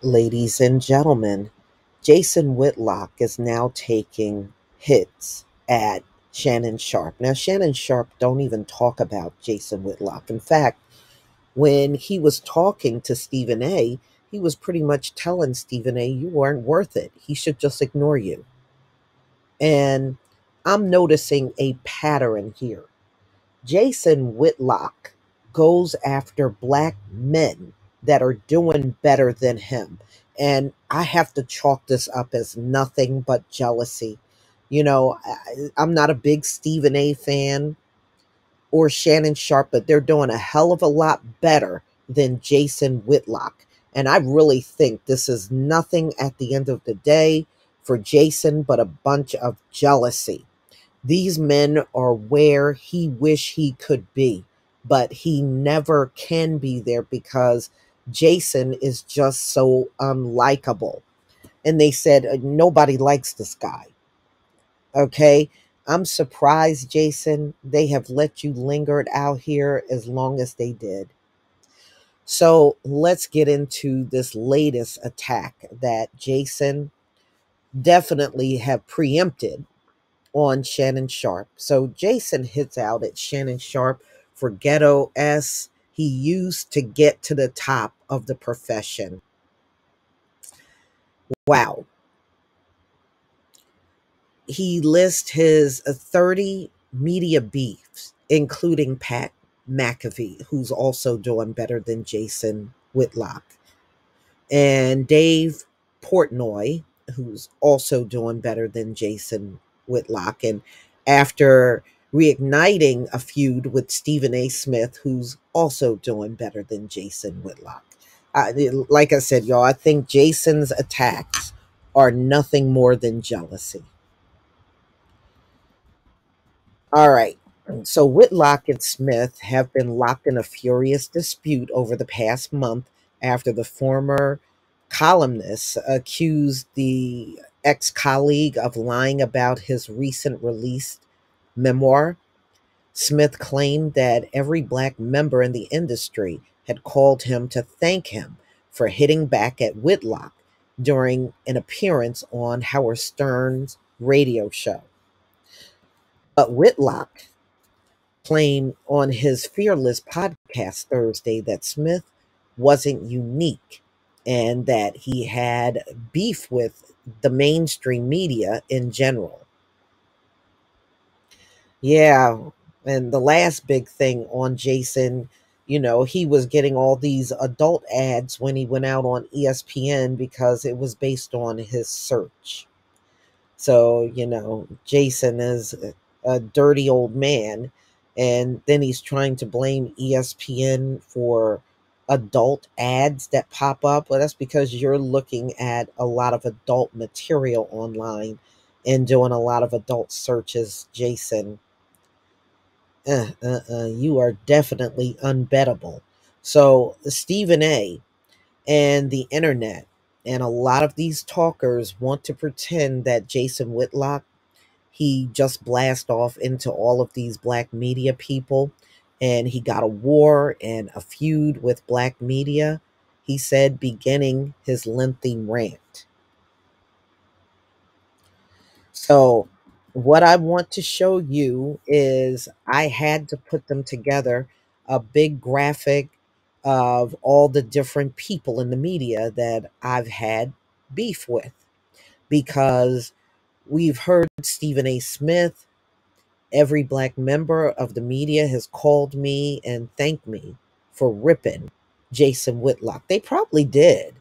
Ladies and gentlemen, Jason Whitlock is now taking hits at Shannon Sharpe. Now, Shannon Sharpe don't even talk about Jason Whitlock. In fact, when he was talking to Stephen A., he was pretty much telling Stephen A. you weren't worth it. He should just ignore you. And I'm noticing a pattern here. Jason Whitlock goes after black men that are doing better than him. And I have to chalk this up as nothing but jealousy. I'm not a big Stephen A fan or Shannon Sharpe, but they're doing a hell of a lot better than Jason Whitlock. And I really think this is nothing at the end of the day for Jason but a bunch of jealousy. These men are where he wish he could be, but he never can be there because Jason is just so unlikable. And they said nobody likes this guy. Okay. I'm surprised, Jason, they have let you linger out here as long as they did. So let's get into this latest attack that Jason definitely have preempted on Shannon Sharpe. So Jason hits out at Shannon Sharpe for ghetto S he used to get to the top of the profession. Wow. He lists his 30 media beefs, including Pat McAfee, who's also doing better than Jason Whitlock, and Dave Portnoy, who's also doing better than Jason Whitlock. And after reigniting a feud with Stephen A. Smith, who's also doing better than Jason Whitlock. Like I said, y'all, I think Jason's attacks are nothing more than jealousy. All right. So Whitlock and Smith have been locked in a furious dispute over the past month after the former columnist accused the ex colleague of lying about his recent released memoir. Smith claimed that every black member in the industry had called him to thank him for hitting back at Whitlock during an appearance on Howard Stern's radio show. But Whitlock claimed on his Fearless podcast Thursday that Smith wasn't unique and that he had beef with the mainstream media in general. Yeah, and the last big thing on Jason, he was getting all these adult ads when he went out on ESPN because it was based on his search. So, Jason is a dirty old man. And then he's trying to blame ESPN for adult ads that pop up. Well, that's because you're looking at a lot of adult material online and doing a lot of adult searches, Jason. You are definitely unbettable. So, Stephen A. and the internet and a lot of these talkers want to pretend that Jason Whitlock, he just blast off into all of these black media people and he got a war and a feud with black media, he said, beginning his lengthy rant. So what I want to show you is I had to put them together, a big graphic of all the different people in the media that I've had beef with, because we've heard Stephen A. Smith. Every black member of the media has called me and thanked me for ripping Jason Whitlock. They probably did.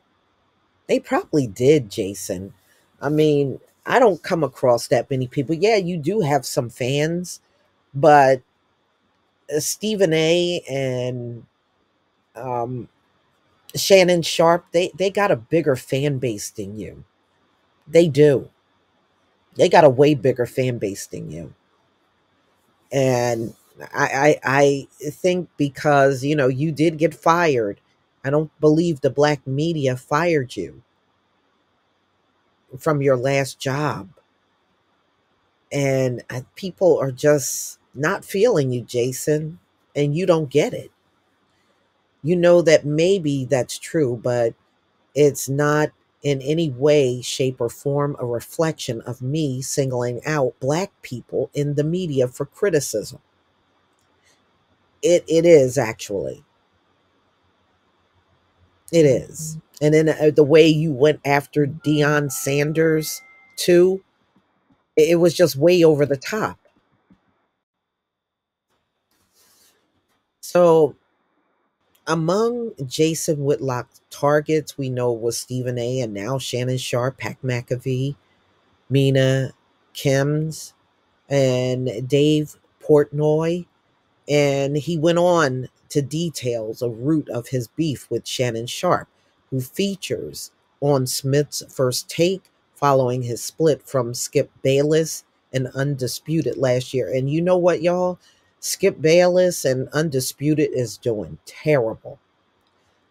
They probably did, Jason. I mean, I don't come across that many people. Yeah, you do have some fans, but Stephen A. and um, Shannon Sharpe, they got a bigger fan base than you. They do. They got a way bigger fan base than you. And I think because you did get fired. I don't believe the black media fired you from your last job, and people are just not feeling you, Jason, and you don't get it. You know that maybe that's true, but It's not in any way, shape, or form a reflection of me singling out black people in the media for criticism. It is actually. It is. And then the way you went after Deion Sanders too, it was just way over the top. So among Jason Whitlock's targets, we know was Stephen A. and now Shannon Sharpe, Pat McAfee, Mina Kims, and Dave Portnoy. And he went on to details a root of his beef with Shannon Sharpe, who features on Smith's First Take following his split from Skip Bayless and Undisputed last year. And you know what, y'all? Skip Bayless and Undisputed is doing terrible.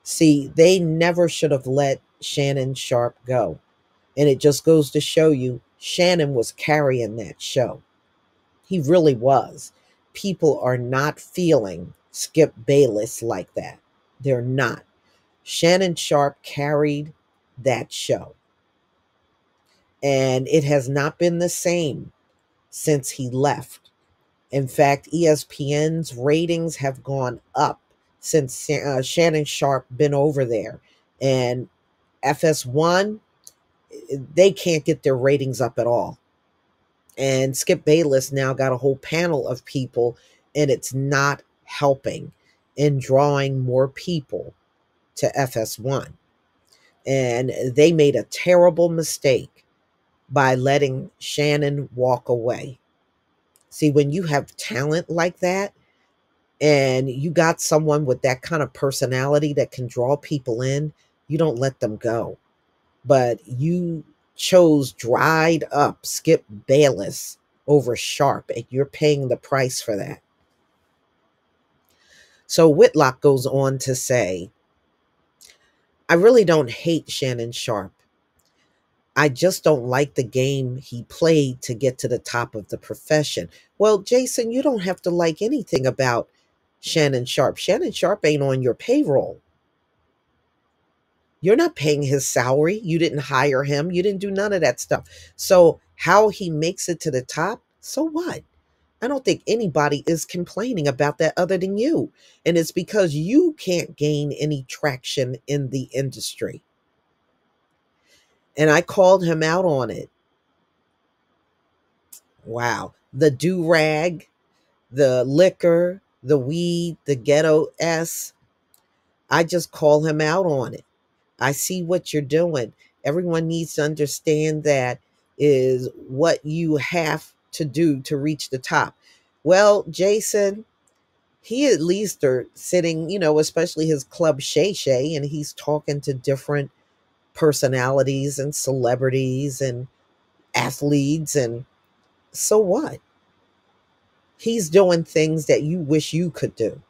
See, they never should have let Shannon Sharpe go. And it just goes to show you Shannon was carrying that show. He really was. People are not feeling Skip Bayless like that. They're not. Shannon Sharpe carried that show. And it has not been the same since he left. In fact, ESPN's ratings have gone up since Shannon Sharpe been over there. And FS1, they can't get their ratings up at all. And Skip Bayless now got a whole panel of people, and it's not helping in drawing more people to FS1. And they made a terrible mistake by letting Shannon walk away. See, when you have talent like that, and you got someone with that kind of personality that can draw people in, you don't let them go. But you chose dried up Skip Bayless over Sharpe, and you're paying the price for that. So Whitlock goes on to say, I really don't hate Shannon Sharpe. I just don't like the game he played to get to the top of the profession. Well, Jason, you don't have to like anything about Shannon Sharpe. Shannon Sharpe ain't on your payroll. You're not paying his salary. You didn't hire him. You didn't do none of that stuff. So, how he makes it to the top, so what? I don't think anybody is complaining about that other than you. And it's because you can't gain any traction in the industry. And I called him out on it. Wow. The do rag, the liquor, the weed, the ghetto S. I just call him out on it. I see what you're doing. Everyone needs to understand that is what you have to do to reach the top. Well, Jason, he at least are sitting, especially his club Shay Shay, and he's talking to different personalities and celebrities and athletes. And so what? He's doing things that you wish you could do.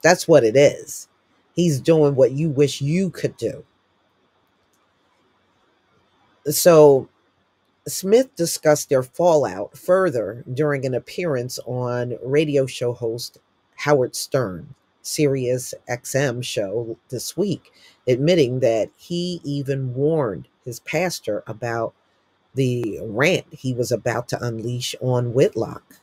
That's what it is. He's doing what you wish you could do. So Smith discussed their fallout further during an appearance on radio show host Howard Stern, Sirius XM show this week, admitting that he even warned his pastor about the rant he was about to unleash on Whitlock.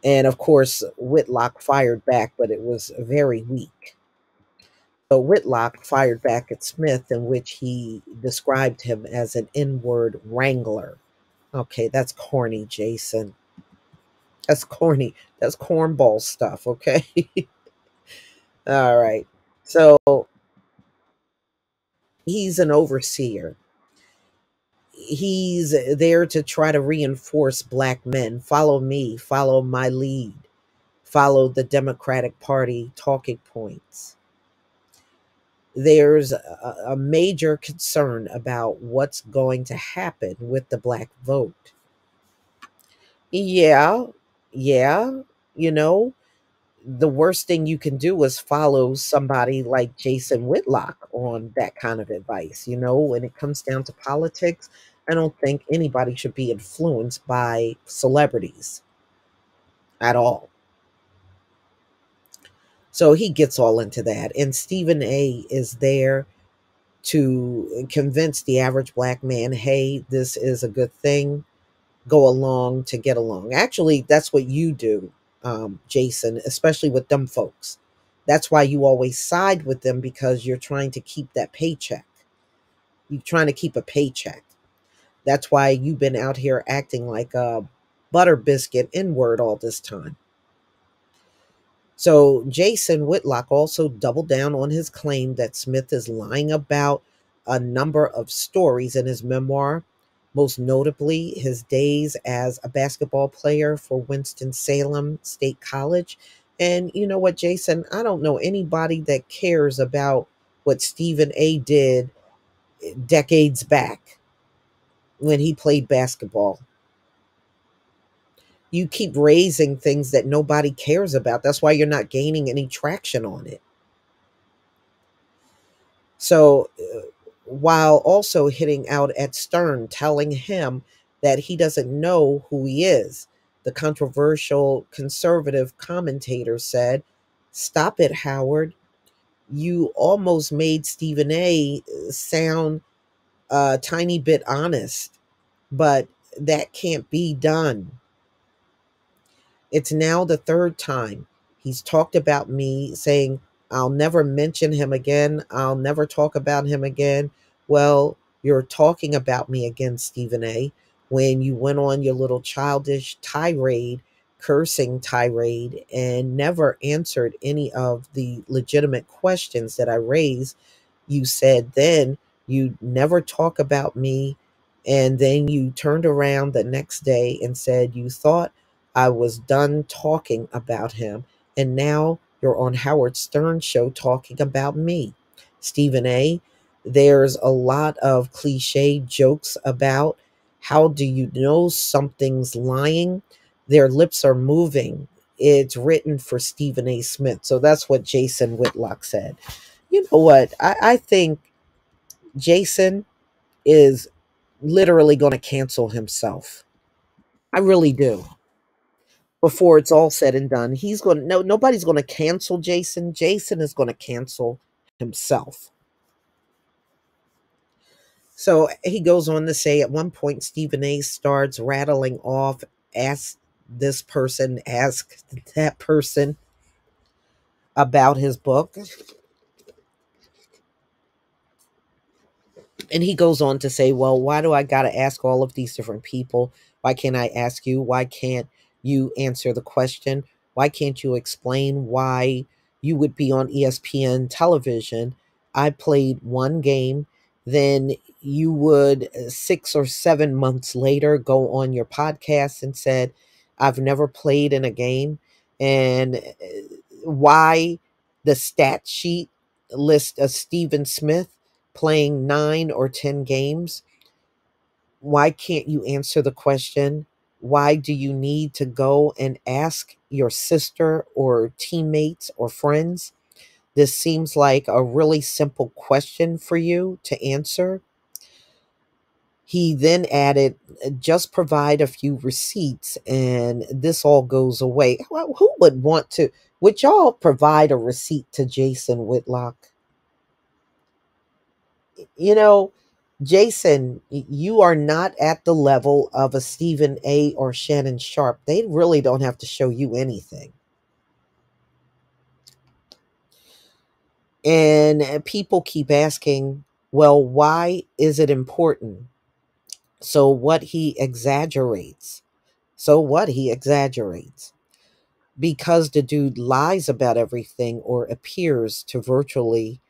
And of course, Whitlock fired back, but it was very weak. So Whitlock fired back at Smith, in which he described him as an N-word wrangler. Okay, that's corny, Jason. That's corny. That's cornball stuff, okay? All right. So he's an overseer. He's there to try to reinforce black men. Follow me, follow my lead, follow the Democratic Party talking points. There's a major concern about what's going to happen with the black vote. Yeah, yeah, you know, the worst thing you can do is follow somebody like Jason Whitlock on that kind of advice. When it comes down to politics, I don't think anybody should be influenced by celebrities at all. So he gets all into that. And Stephen A is there to convince the average black man, hey, this is a good thing, go along to get along. Actually, that's what you do, Jason, especially with them folks. That's why you always side with them, because you're trying to keep that paycheck. You're trying to keep a paycheck. That's why you've been out here acting like a butter biscuit N word all this time. So Jason Whitlock also doubled down on his claim that Smith is lying about a number of stories in his memoir, most notably his days as a basketball player for Winston-Salem State College. And you know what, Jason? I don't know anybody that cares about what Stephen A did decades back when he played basketball. You keep raising things that nobody cares about. That's why you're not gaining any traction on it. So, while also hitting out at Stern, telling him that he doesn't know who he is, the controversial conservative commentator said, "Stop it, Howard. You almost made Stephen A sound a tiny bit honest, but that can't be done. It's now the third time he's talked about me, saying, I'll never mention him again. I'll never talk about him again. Well, you're talking about me again, Stephen A., when you went on your little childish tirade, cursing tirade, and never answered any of the legitimate questions that I raised. You said then you'd never talk about me. And then you turned around the next day and said you thought I was done talking about him. And now you're on Howard Stern's show talking about me. Stephen A., there's a lot of cliche jokes about how do you know something's lying? Their lips are moving. It's written for Stephen A. Smith. So that's what Jason Whitlock said. You know what? I think Jason is literally going to cancel himself. I really do. Before it's all said and done, he's going to, no, nobody's going to cancel Jason. Jason is going to cancel himself. So he goes on to say at one point, Stephen A starts rattling off, ask this person, ask that person about his book. And he goes on to say, well, why do I got to ask all of these different people? Why can't I ask you? Why can't you answer the question? Why can't you explain why you would be on ESPN television? I played one game, then you would 6 or 7 months later go on your podcast and said, I've never played in a game. And why the stat sheet list of Stephen Smith playing 9 or 10 games? Why can't you answer the question? Why do you need to go and ask your sister or teammates or friends? This seems like a really simple question for you to answer. He then added, just provide a few receipts and this all goes away. Well, who would want to? Would y'all provide a receipt to Jason Whitlock? You know, Jason, you are not at the level of a Stephen A or Shannon Sharpe. They really don't have to show you anything. And people keep asking, well, why is it important? So what he exaggerates. So what he exaggerates. Because the dude lies about everything or appears to virtually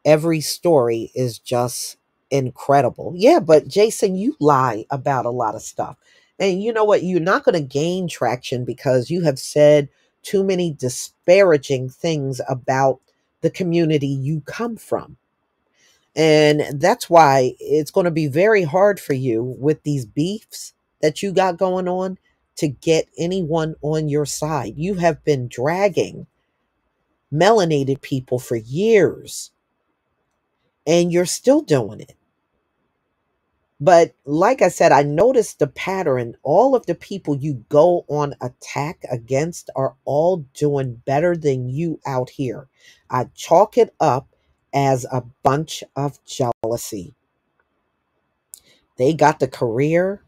every story is just incredible. Yeah, but Jason, you lie about a lot of stuff. And you know what? You're not going to gain traction because you have said too many disparaging things about the community you come from. And that's why it's going to be very hard for you with these beefs that you got going on to get anyone on your side. You have been dragging melanated people for years and you're still doing it. But like I said, I noticed the pattern. All of the people you go on attack against are all doing better than you out here. I chalk it up as a bunch of jealousy. They got the career,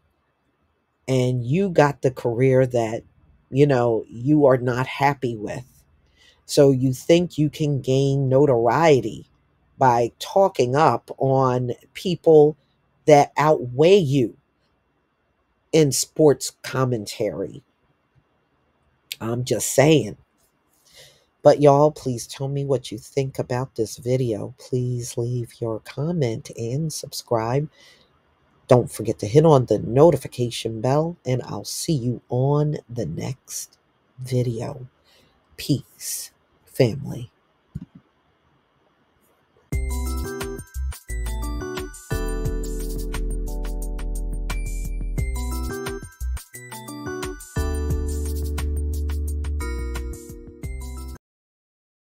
and you got the career that, you are not happy with. So you think you can gain notoriety by talking up on people that outweigh you in sports commentary. I'm just saying. But y'all, please tell me what you think about this video. Please leave your comment and subscribe. Don't forget to hit on the notification bell, and I'll see you on the next video. Peace, family.